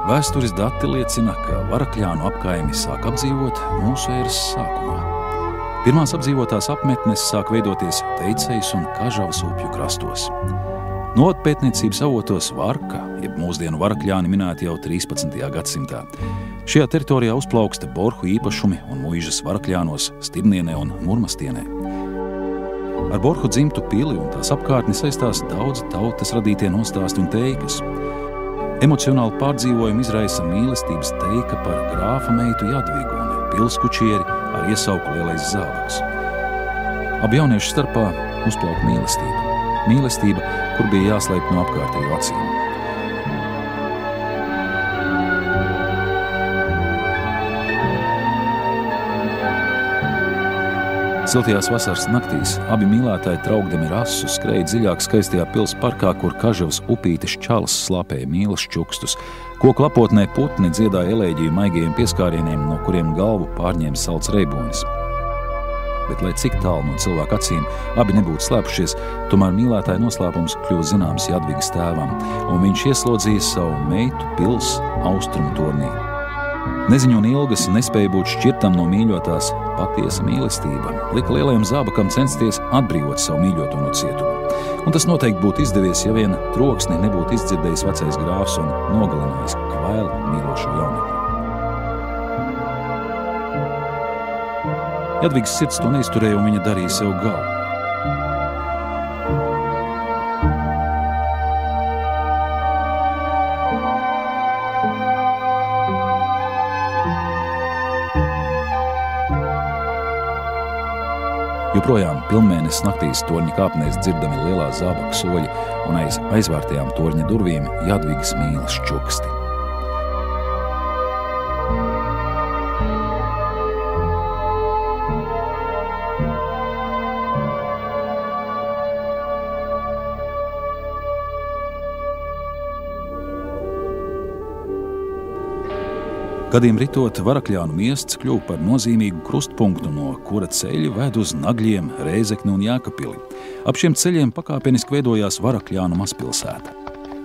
Vēstures dati liecina, ka Varakļānu apkaimi sāk apdzīvot mūsu ēras sākumā. Pirmās apdzīvotās apmetnes sāk veidoties Teicejas un Kažavas upju krastos. Novadpētniecības avotos Varka, jeb mūsdienu Varakļāni minēti jau 13. gadsimtā. Šajā teritorijā uzplauksta borhu īpašumi un muižas Varakļānos, Stirnienē un Murmastienē. Ar borhu dzimtu pili un tās apkārtni saistās daudz tautas radītie nostāsti un teikas. Emocionāli pārdzīvojumu izraisa mīlestības teika par grāfa meitu Jadvigu un pilskučieri ar iesauku Lielais Zābaks. Abi jauniešu starpā uzplauk mīlestība. Mīlestība, kur bija jāslēp no apkārtējo acīm. Siltajās vasaras naktīs abi mīlētāji traukdami rasu skrēja dziļāk skaistajā pils parkā, kur Kažavas upītes čalas slāpēja mīlas čukstus. Koku lapotnē putni dziedāja elēģiju maigajiem pieskārieniem, no kuriem galvu pārņēma salds reibonis. Bet, lai cik tālu no cilvēku acīm abi nebūtu slēpušies, tomēr mīlētāja noslēpums kļuva zināms Jadvigas tēvam, un viņš ieslodzīja savu meitu pils austrumu tornī. Neziņa un ilgas nespēja būt šķirtam no mīļotās. Patiesa mīlestība lika Lielajam Zābakam censties atbrīvot savu mīļoto no cietuma. Un tas noteikti būtu izdevies, ja vien troksni nebūtu izdzirdējis vecais grāfs un nogalinājis kvēlu mīlošo jaunekli. Jadvigas sirds to neizturēja un viņa darīja sev galu. Joprojām pilnmēnesis naktīs torņa kāpnēs dzirdami Lielā Zābaka soļi un aiz aizvērtajām torņa durvīm Jadvigas mīlas čuksti. Gadiem ritot, Varakļānu miests kļuva par nozīmīgu krustpunktu, no kura ceļi ved uz Nagļiem, Rēzekni un Jēkabpili. Ap šiem ceļiem pakāpeniski veidojās Varakļānu mazpilsēta.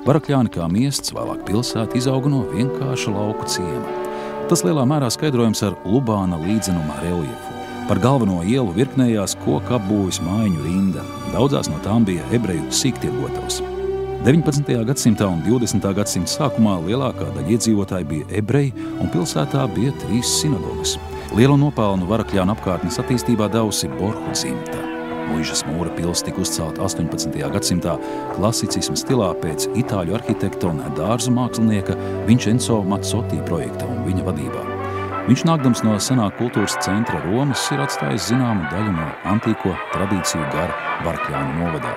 Varakļāni kā miests, vēlāk pilsēta, izauga no vienkārša lauku ciema. Tas lielā mērā skaidrojams ar Lubāna līdzenuma reljefu. Par galveno ielu virknējās koka apbūves mājiņu rinda. Daudzās no tām bija ebreju sīktirgotavas. 19. gadsimtā un 20. gadsimta sākumā lielākā daļa iedzīvotāji bija ebreji un pilsētā bija 3 sinagogas. Lielu nopelnu Varakļānu apkārtnes attīstībā devusi borhu dzimta. Muižas mūra pils tika uzcelta 18. gadsimtā klasicisma stilā pēc itāļu arhitekta un dārzu mākslinieka Vincenzo Mazzotti projekta un viņa vadībā. Viņš nākdams no senā kultūras centra Romas ir atstājis zināmu daļu no antīko tradīciju gara Varakļānu novadā.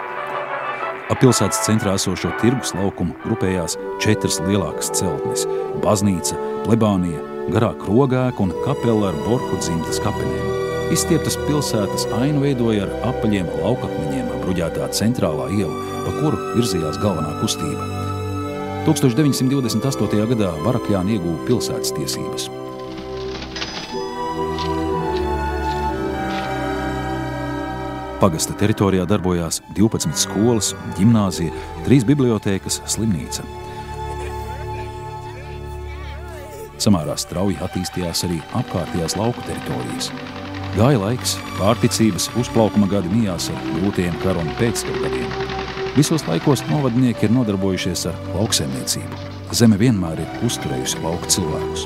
Ap pilsētas centrā esošo tirgus laukumu grupējās 4 lielākas celtnes – baznīca, plebānija, garā krogēka un kapela ar borhu dzimtas kapenēm. Izstieptas pilsētas ainu veidoja ar apaļiem laukakmeņiem bruģētā centrālā iela, pa kuru virzījās galvenā kustība. 1928. gadā Varakļāni ieguva pilsētas tiesības. Pagasta teritorijā darbojās 12 skolas, ģimnāzija, 3 bibliotēkas, slimnīca. Samērā strauji attīstījās arī apkārtējās lauku teritorijas. Gāja laiks, pārticības, uzplaukuma gadi mijās ar grūtajiem karu un pēckaru gadiem. Visos laikos novadnieki ir nodarbojušies ar lauksaimniecību. Zeme vienmēr ir uzturējusi lauku cilvēkus.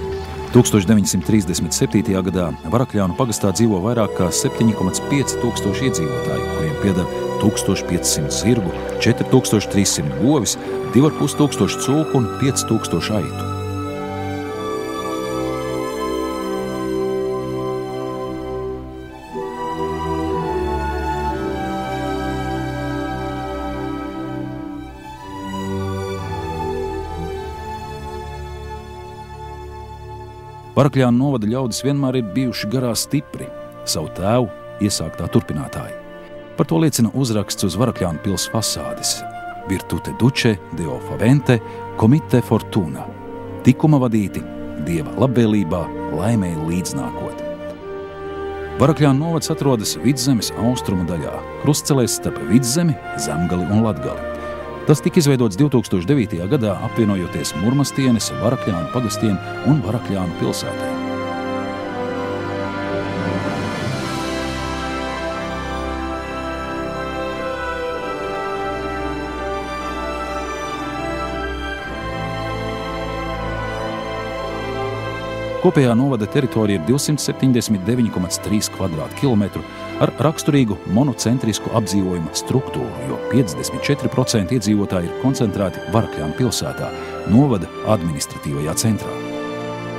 1937. gadā Varakļānu pagastā dzīvo vairāk kā 7,5 tūkstoši iedzīvotāju, kuriem pieder 1500 zirgu, 4300 govis, 2500 cūku un 5000 aitu. Varakļānu novada ļaudis vienmēr ir bijuši garā stipri, savu tēvu iesāktā turpinātāji. Par to liecina uzraksts uz Varakļānu pils fasādes – Virtute duce, Deo favente, comite fortuna – tikuma vadīti, Dieva labvēlībā, laimēji līdznākot. Varakļānu novads atrodas Vidzemes austrumu daļā, krustcelēs starp Vidzemi, Zemgali un Latgali. Tas tika izveidots 2009. Gadā, apvienojoties Murmastienes, Varakļānu pagastiem un Varakļānu pilsētai. Kopējā novada teritorija ir 279,3 kvadrātkilometru ar raksturīgu monocentrisku apdzīvojuma struktūru, jo 54% iedzīvotāji ir koncentrēti Varakļānu pilsētā, novada administratīvajā centrā.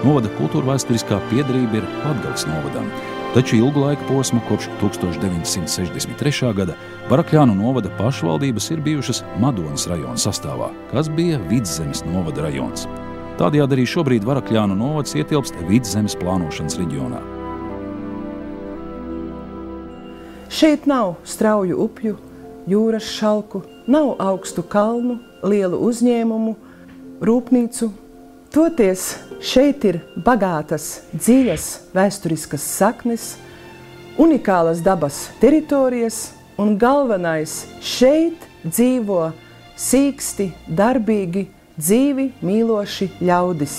Novada kultūrvēsturiskā piederība ir Latgales novadam, taču ilgu laika posmu kopš 1963. gada Varakļānu novada pašvaldības ir bijušas Madonas rajona sastāvā, kas bija Vidzemes novada rajons. Tādējādi arī šobrīd Varakļānu novads ietilpst Vidzemes plānošanas reģionā. Šeit nav strauju upju, jūras šalku, nav augstu kalnu, lielu uzņēmumu, rūpnīcu. Toties šeit ir bagātas, dziļas vēsturiskas saknes, unikālas dabas teritorijas un galvenais šeit dzīvo sīksti, darbīgi, dzīvi mīloši ļaudis.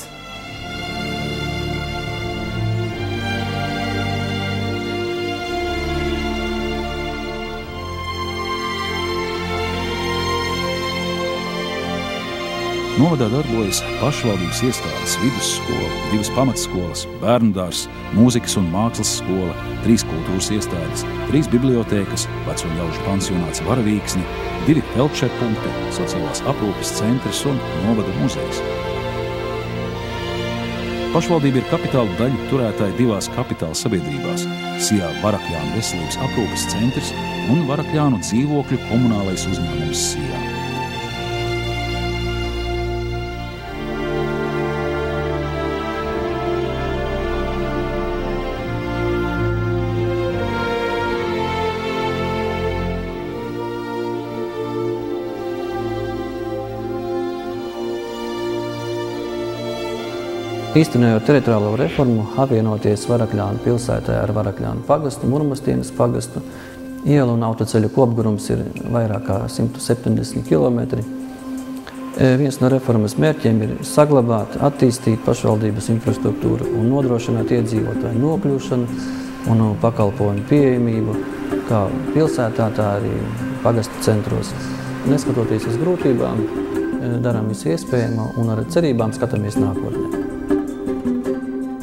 Novadā darbojas pašvaldības iestādes, vidusskola, 2 pamatskolas, bērnudārs, mūzikas un mākslas skola, 3 kultūras iestādes, 3 bibliotēkas, veco ļaužu pansionāts Varavīksni, 2 feldšerpunkti, sociālās aprūpes centrs un novada muzejs. Pašvaldība ir kapitāla daļu turētāja 2 kapitāla sabiedrībās – Sijā Varakļānu veselības aprūpes centrs un Varakļānu dzīvokļu komunālais uzņēmums Sijā. Īstenojot teritoriālo reformu, apvienoties Varakļānu pilsētā ar Varakļānu pagastu, Murmastienes pagastu, iela un autoceļu kopgarums ir vairāk kā 170 km. Viens no reformas mērķiem ir saglabāt, attīstīt pašvaldības infrastruktūru un nodrošināt iedzīvotāju nokļūšanu un pakalpojumu pieejamību kā pilsētā, tā arī pagastu centros. Neskatoties uz grūtībām, darām visu iespējamo un ar cerībām skatāmies nākotnē.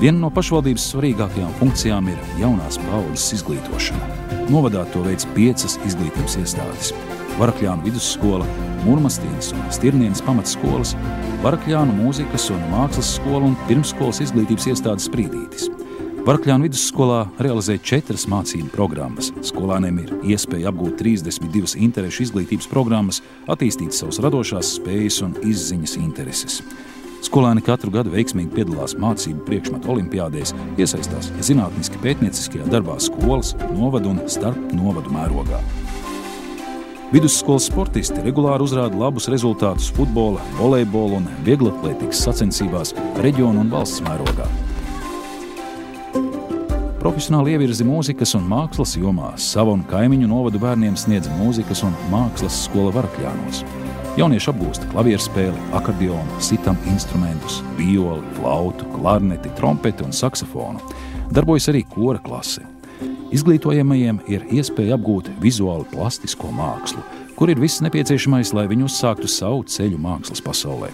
Viena no pašvaldības svarīgākajām funkcijām ir jaunās paaudzes izglītošana. Novadā to veids 5 izglītības iestādes – Varakļānu vidusskola, Murmastienes un Stirnienes pamatskolas, Varakļānu mūzikas un mākslas skola un pirmsskolas izglītības iestādes Sprīdītis. Varakļānu vidusskolā realizē 4 mācību programmas. Skolēniem ir iespēja apgūt 32 interešu izglītības programmas, attīstīt savas radošās spējas un izziņas intereses. Skolēni katru gadu veiksmīgi piedalās mācību priekšmetu olimpiādēs, iesaistās zinātniski pētnieciskajā darbā skolas, novadu un starp novadu mērogā. Vidusskolas sportisti regulāri uzrāda labus rezultātus futbola, volejbola un vieglatlētikas sacensībās reģionu un valsts mērogā. Profesionāli ievirzi mūzikas un mākslas jomā. Sava un kaimiņu novadu bērniem sniedz mūzikas un mākslas skola Varakļānos. Jaunieši apgūst klavierspēli, akordionu, sitam instrumentus, violi, flautu, klarneti, trompeti un saksofonu. Darbojas arī kora klase. Izglītojamajiem ir iespēja apgūt vizuāli plastisko mākslu, kur ir viss nepieciešamais, lai viņi uzsāktu savu ceļu mākslas pasaulē.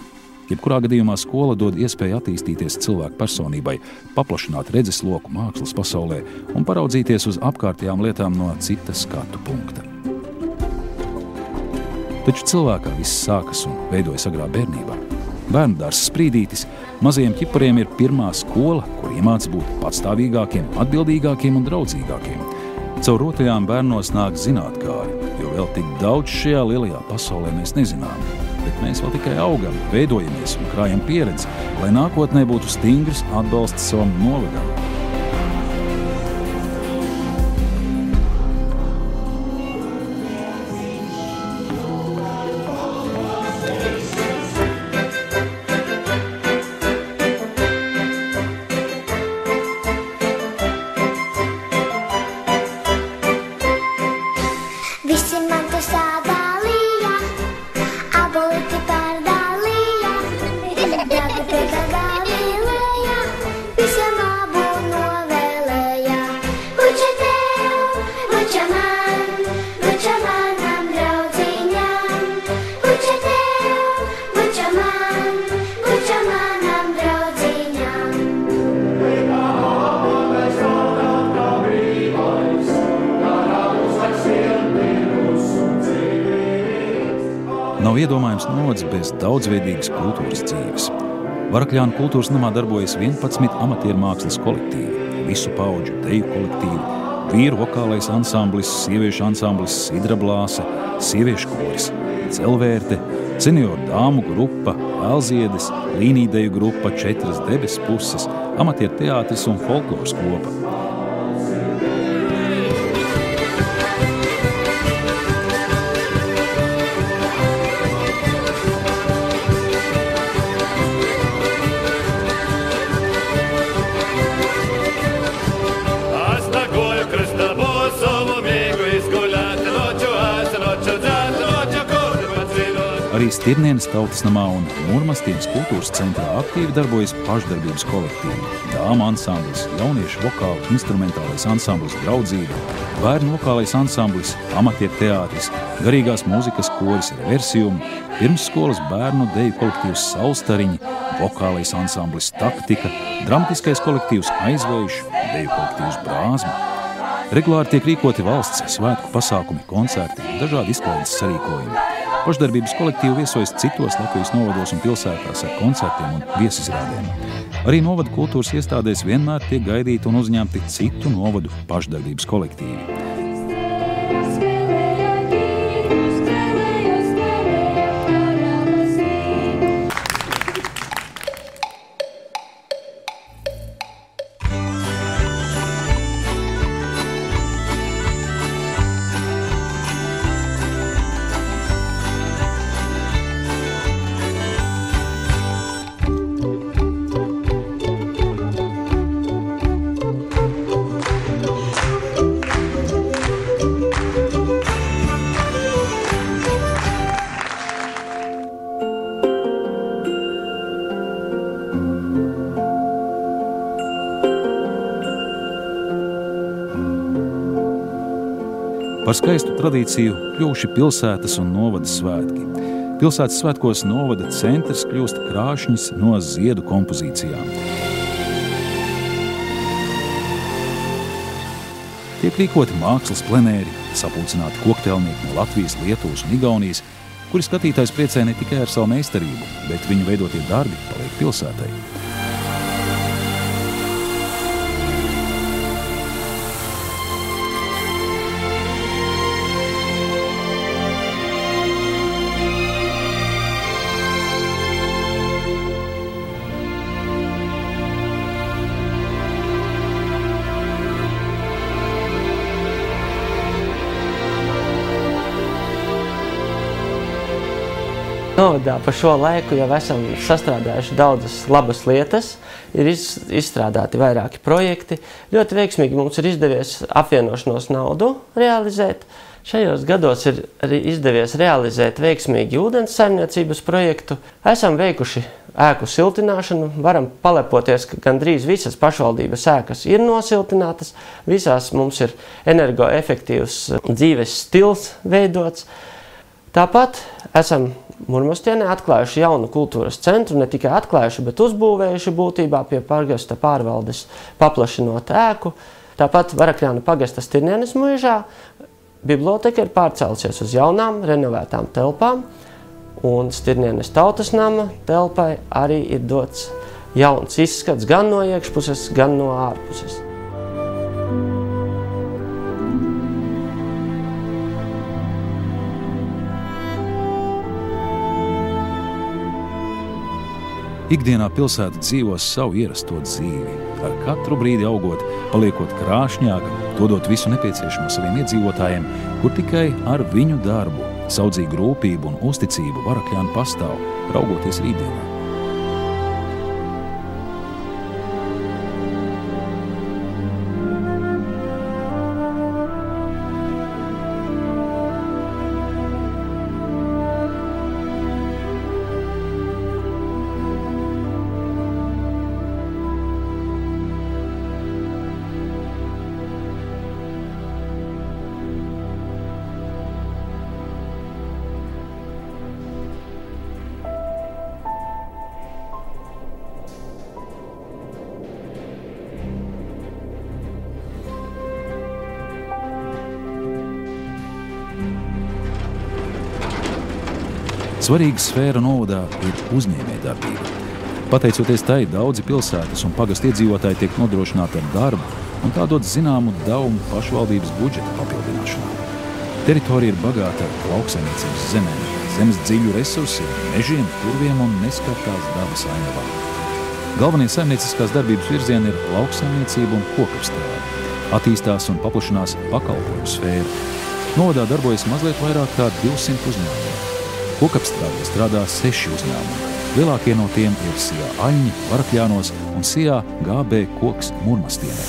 Jebkurā gadījumā skola dod iespēju attīstīties cilvēku personībai, paplašināt redzesloku mākslas pasaulē un paraudzīties uz apkārtējām lietām no cita skatu punkta. Taču cilvēkā viss sākas un veidojas agrā bērnībā. Bērnudārs Sprīdītis mazajiem ķipariem ir pirmā skola, kur iemāca būt patstāvīgākiem, atbildīgākiem un draudzīgākiem. Caur rotajām bērnos nāk zinātgāri, jo vēl tik daudz šajā lielajā pasaulē mēs nezinām. Bet mēs vēl tikai augam, veidojamies un krājam pieredzi, lai nākotnē būtu stingrs atbalsts savam novadam. Visi man to sadalīja, Nav iedomājams novads bez daudzveidīgas kultūras dzīves. Varakļānu kultūras namā darbojas 11 amatieru mākslas kolektīvi, visu paudžu deju kolektīvi, vīru vokālais ansamblis, sieviešu ansamblis Sidrablāse, sieviešu koris, Dzelvērte, senioru dāmu grupa, Vēlziedes, līnīdeju grupa, 4 debesu puses, amatieru teātris un folkloras kopa. Arī Stirnienes tautas namā un Mūrmastienes kultūras centrā aktīvi darbojas pašdarbības kolektīvi, dāma ansamblis, jauniešu vokāla instrumentālais ansamblis Draudzība, bērnu vokālais ansamblis, amatieru teātris, garīgās mūzikas koris Reversium, pirmsskolas bērnu deju kolektīvs Saulstariņi, vokālais ansamblis Taktika, dramatiskais kolektīvs Aizvējš, deju kolektīvs Brāzma. Regulāri tiek rīkoti valsts svētku pasākumi, koncerti, dažādi izklaides sarīkojumi. Pašdarbības kolektīvi viesojas citos Latvijas novados un pilsētās ar koncertiem un viesizrādēm. Arī novadu kultūras iestādēs vienmēr tiek gaidīti un uzņemti citu novadu pašdarbības kolektīvi. Par skaistu tradīciju kļuvuši pilsētas un novada svētki. Pilsētas svētkos novada centrs kļūst krāšņs no ziedu kompozīcijām. Tiek rīkoti mākslas plenēri, sapulcināti kokteilnieki no Latvijas, Lietuvas un Igaunijas, kuri skatītājs priecē ne tikai ar savu meistarību, bet viņu veidotie darbi paliek pilsētai. Novadā pa šo laiku jau esam sastrādājuši daudzas labas lietas, ir izstrādāti vairāki projekti. Ļoti veiksmīgi mums ir izdevies apvienošanos naudu realizēt. Šajos gados ir arī izdevies realizēt veiksmīgi ūdens saimniecības projektu. Esam veikuši ēku siltināšanu, varam palepoties, ka gandrīz visas pašvaldības ēkas ir nosiltinātas, visās mums ir energoefektīvs dzīves stils veidots. Tāpat esam Mūrmastienē atklājuši jaunu kultūras centru, ne tikai atklājuši, bet uzbūvējuši būtībā pie pagasta pārvaldes paplašinot ēku. Tāpat Varakļānu pagasta Stirnienes muižā biblioteka ir pārcēlusies uz jaunām, renovētām telpām, un Stirnienes tautas nama telpai arī ir dots jauns izskats gan no iekšpuses, gan no ārpuses. Ikdienā pilsēta dzīvos savu ierasto dzīvi, ar katru brīdi augot, paliekot krāšņāka, dodot visu nepieciešamo saviem iedzīvotājiem, kur tikai ar viņu darbu, saudzīgu rūpību un uzticību Varakļāni pastāv, raugoties rītdienā. Svarīga sfēra novadā ir uzņēmējdarbība. Pateicoties tai, daudzi pilsētas un pagastu iedzīvotāji tiek nodrošināti ar darbu, un tā dod zināmu devumu pašvaldības budžeta papildināšanā. Teritorija ir bagāta ar lauksaimniecības zemēm, zemes dziļu resursiem, mežiem, purviem un neskartās dabas ainavām. Galvenie saimnieciskās darbības virzieni ir lauksaimniecība un kokapstrāde. Attīstās un paplašinās pakalpojumu sfēra. Novadā darbojas mazliet vairāk kā 200 uzņēmumu. Kokapstrādē strādā 6 uzņēmumi. Lielākie no tiem ir Sijā Aļņi, Varakļānos un Sijā GB Koks Murmastienē.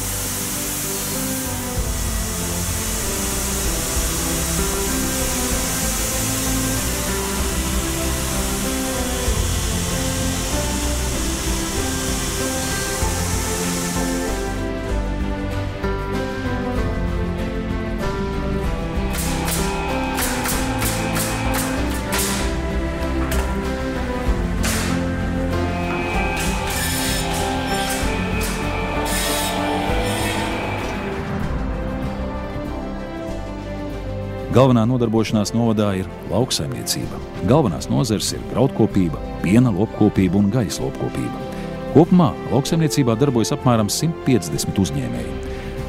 Galvenā nodarbošanās novadā ir lauksaimniecība. Galvenās nozares ir graudkopība, piena lopkopība un gaļas lopkopība. Kopumā lauksaimniecībā darbojas apmēram 150 uzņēmēji.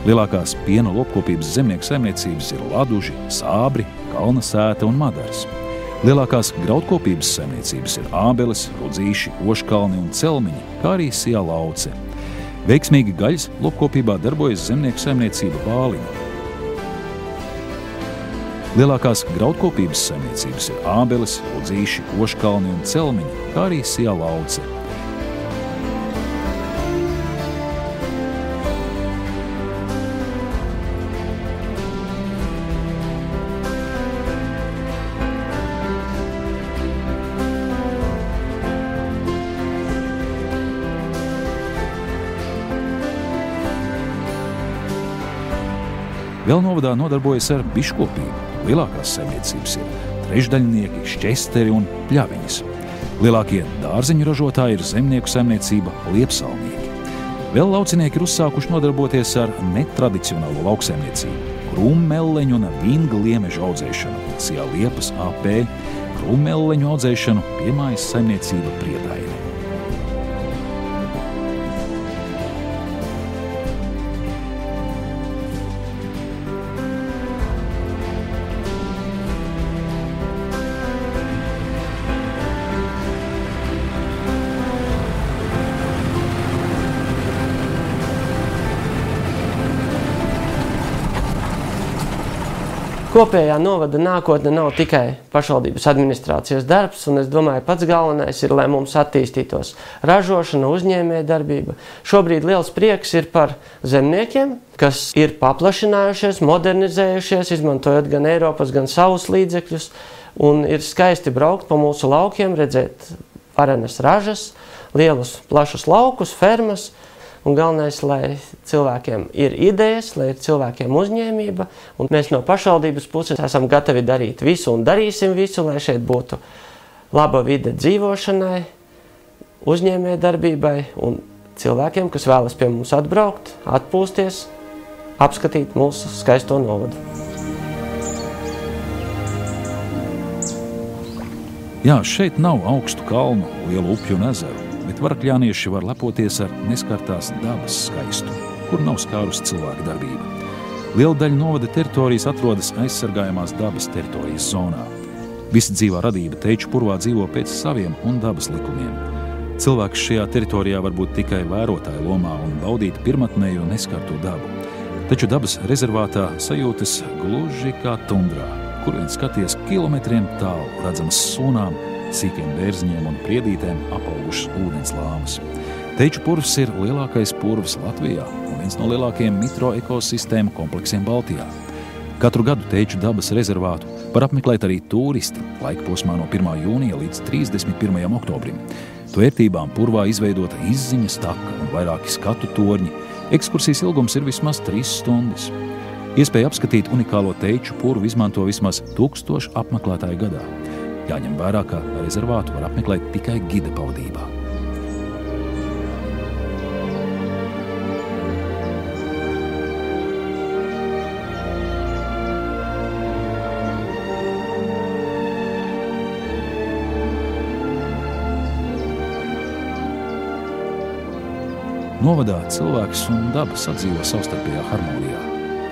Lielākās piena lopkopības zemnieku saimniecības ir Laduži, Sābri, Kalnasēta un Madars. Lielākās graudkopības saimniecības ir Ābeles, Rudzīši, Oškalni un Celmiņi, kā arī Sijā Lauce. Veiksmīgi gaļas lopkopībā darbojas zemnieku saimniecība Bāliņa. Lielākās graudkopības saimniecības ir Ābeles, Rudzīši, Oškalni un Celmiņi, kā arī Sijā Lauce. Vēl novadā nodarbojas ar biškopību. Lielākās saimniecības ir trešdaļnieki, šķesteri un pļaviņas. Lielākie dārzeņu ražotāji ir zemnieku saimniecība Liepsalnieki. Vēl laucinieki ir uzsākuši nodarboties ar netradicionālo lauksaimniecību, krūmmelleņu un vinga liemežu audzēšanu, Sijā Liepas AP, krūmmelleņu audzēšanu, piemājas saimniecība Priedaini. Kopējā novada nākotne nav tikai pašvaldības administrācijas darbs, un es domāju, pats galvenais ir, lai mums attīstītos ražošana, uzņēmējdarbība. Šobrīd liels prieks ir par zemniekiem, kas ir paplašinājušies, modernizējušies, izmantojot gan Eiropas, gan savus līdzekļus, un ir skaisti braukt pa mūsu laukiem, redzēt varenas ražas, lielus, plašus laukus, fermas. Un galvenais, lai cilvēkiem ir idejas, lai ir cilvēkiem uzņēmība, un mēs no pašvaldības puses esam gatavi darīt visu un darīsim visu, lai šeit būtu laba vide dzīvošanai, uzņēmējdarbībai un cilvēkiem, kas vēlas pie mums atbraukt, atpūsties, apskatīt mūsu skaisto novadu. Jā, šeit nav augstu kalnu, lielu upju un ezeru. Bet varakļānieši var lepoties ar neskartās dabas skaistumu, kur nav skārus cilvēka darbība. Liela daļa novada teritorijas atrodas aizsargājamās dabas teritorijas zonā. Visa dzīvā radība Teiču purvā dzīvo pēc saviem un dabas likumiem. Cilvēks šajā teritorijā var būt tikai vērotāja lomā un baudīt pirmatnēju un neskarto dabu. Taču dabas rezervātā sajūtas gluži kā tundrā, kur vien skaties kilometriem tālu redzamas sūnām, sīkiem bērziņiem un priedītēm apaugušas ūdens lāmas. Teiču purvs ir lielākais purvs Latvijā un viens no lielākajiem mikroekosistēmu kompleksiem Baltijā. Katru gadu Teiču dabas rezervātu var apmeklēt arī turisti laikposmā no 1. jūnija līdz 31. oktobrim. To vērtībām purvā izveidota izziņas taka un vairāki skatu torņi. Ekskursijas ilgums ir vismaz 3 stundas. Iespēja apskatīt unikālo Teiču purvu izmanto vismaz 1000 apmeklētāju gadā. Jāņem vērā, ka rezervātu var apmeklēt tikai gida pavadībā. Novadā cilvēks un daba sadzīvo savstarpējā harmonijā.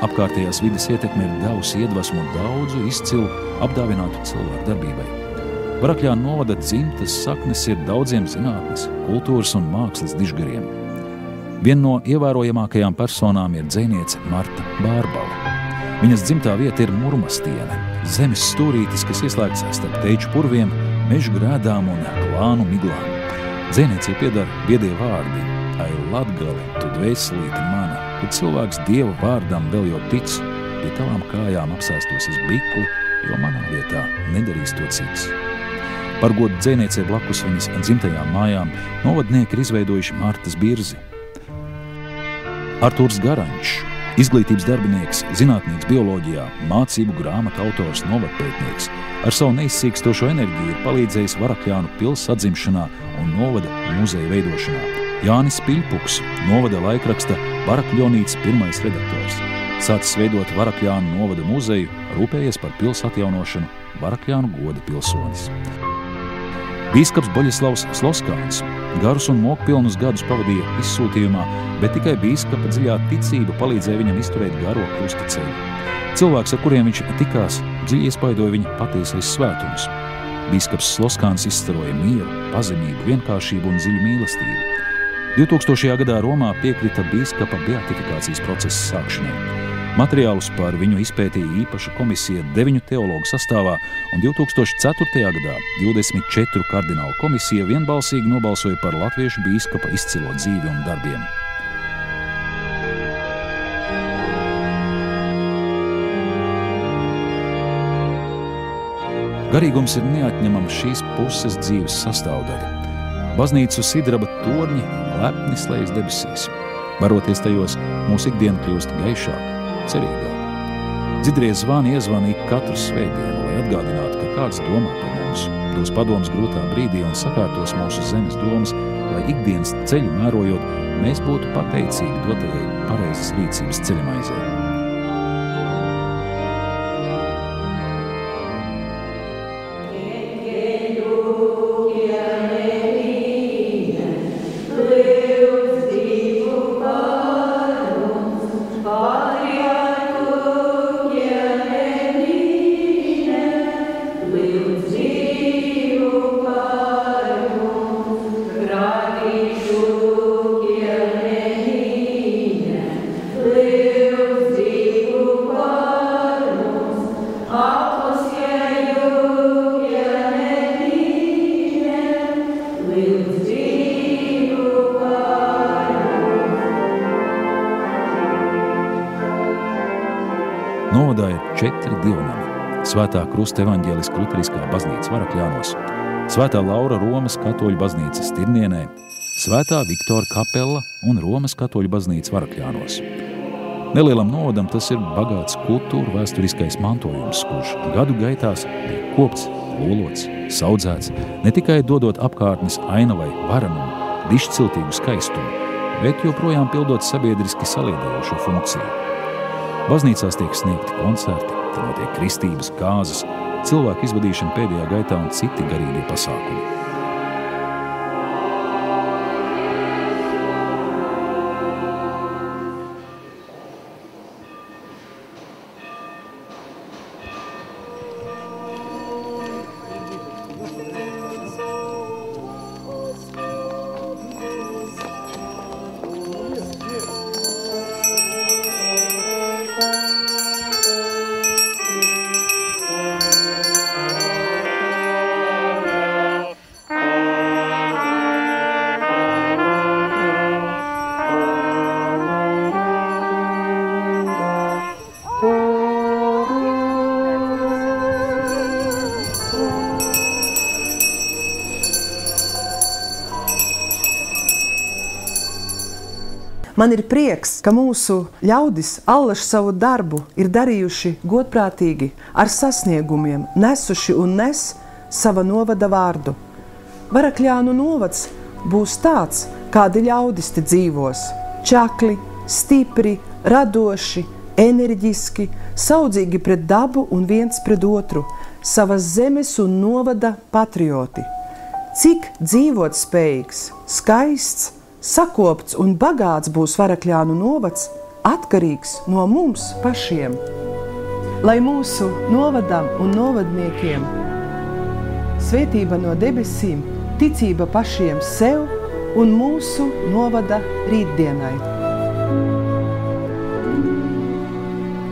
Apkārtējās vides ietekme ir devusi iedvesmu daudzu izcilu apdāvinātu cilvēku darbībai. Varakļānu novada dzimtas saknes ir daudziem zinātnes, kultūras un mākslas dižgariem. Viena no ievērojamākajām personām ir dzejniece Marta Bārbala. Viņas dzimtā vieta ir Murmastiene, zemes stūrītis, kas ieslēgts starp teiču purviem, mežu grēdām un klānu miglām. Dzejniecei piedar viedie vārdi: Ai Latgali, tu dvēselīte mana, kur cilvēks Dieva vārdam vēl jau tic, pie tavām kājām apsēstos es bikli, jo manā vietā nedarīs to cits. Par godu dzejniecei blakus viņas dzimtajām mājām novadnieki ir izveidojuši Martas birzi. Artūrs Garančs, izglītības darbinieks, zinātnieks bioloģijā, mācību grāmatu autors, novadpētnieks, ar savu neizsīkstošo enerģiju ir palīdzējis Varakļānu pils atzimšanā un novada muzeja veidošanā. Jānis Piļpuks, novada laikraksta Varakļonītes pirmais redaktors, sācis veidot Varakļānu novada muzeju, rūpējies par pils atjaunošanu, Varakļānu goda pilsonis. Bīskaps Boļislavs Sloskāns garus un mokpilnus gadus pavadīja izsūtījumā, bet tikai bīskapa dziļā ticība palīdzēja viņam izturēt garo krusta ceļu. Cilvēks, ar kuriem viņš tikās, dziļi iespaidoja viņa patiesais svētums. Bīskaps Sloskāns izstaroja mieru, pazemību, vienkāršību un dziļu mīlestību. 2000. gadā Romā piekrita bīskapa beatifikācijas procesa sākšanai. Materiālus par viņu izpētīja īpaša komisija 9 teologu sastāvā, un 2004. gadā 24 kardinālu komisija vienbalsīgi nobalsoja par latviešu bīskapa izcilo dzīvi un darbiem. Garīgums ir neatņemama šīs puses dzīves sastāvdaļa. Baznīcu sidraba torņi lepni slēdz debesīs. Baroties tajos, mūsu ikdiena kļūst gaišāka, cerīgāk. Dzidrie zvani iezvani katru svētdienu, lai atgādinātu, ka kāds domā par mums, dos padomus grūtā brīdī un sakārtos mūsu zemes domas, lai ikdienas ceļu mērojot, mēs būtu pateicīgi dotajai pareizas rīcības ceļamaizē. Novadā ir 4 dievnami. Svētā Krusta evaņģēliska luteriskā baznīca Varakļānos, Svētā Laura Romas katoļu baznīca Stirnienē, Svētā Viktora kapela un Romas katoļu baznīca Varakļānos. Nelielam novadam tas ir bagāts kultūra vēsturiskais mantojums, kurš gadu gaitās bija kopts, lolots, saudzēts, ne tikai dodot apkārtnes ainavai varamumu, dišciltīgu skaistumu, bet joprojām pildot sabiedriski saliedējošo funkciju. Baznīcās tiek sniegti koncerti, te notiek kristības, kāzas, cilvēku izvadīšana pēdējā gaitā un citi garīgie pasākumi. Man ir prieks, ka mūsu ļaudis allaž savu darbu ir darījuši godprātīgi, ar sasniegumiem, nesuši un nes sava novada vārdu. Varakļānu novads būs tāds, kādi ļaudis te dzīvos – čakli, stipri, radoši, enerģiski, saudzīgi pret dabu un viens pret otru, savas zemes un novada patrioti. Cik dzīvot spējīgs, skaists, sakopts un bagāts būs Varakļānu novads, atkarīgs no mums pašiem. Lai mūsu novadam un novadniekiem svētība no debesīm, ticība pašiem sev un mūsu novada rītdienai.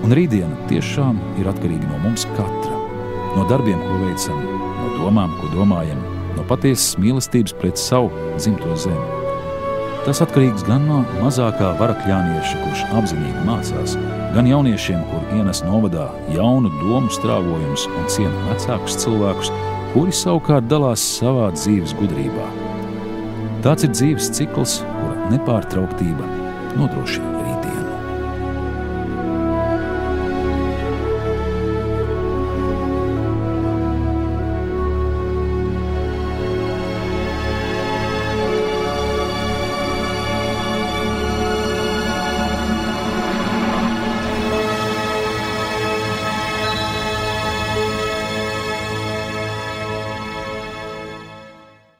Un rītdiena tiešām ir atkarīga no mums katra. No darbiem, ko veicam, no domām, ko domājam, no patiesas mīlestības pret savu dzimto zemi. Tas atkarīgs gan no mazākā varakļānieša, kurš apzinīgi mācās, gan jauniešiem, kur ienes novadā jaunu domu strāvojumus un ciena vecākus cilvēkus, kuri savukārt dalās savā dzīves gudrībā. Tāds ir dzīves cikls, kura nepārtrauktība nodrošina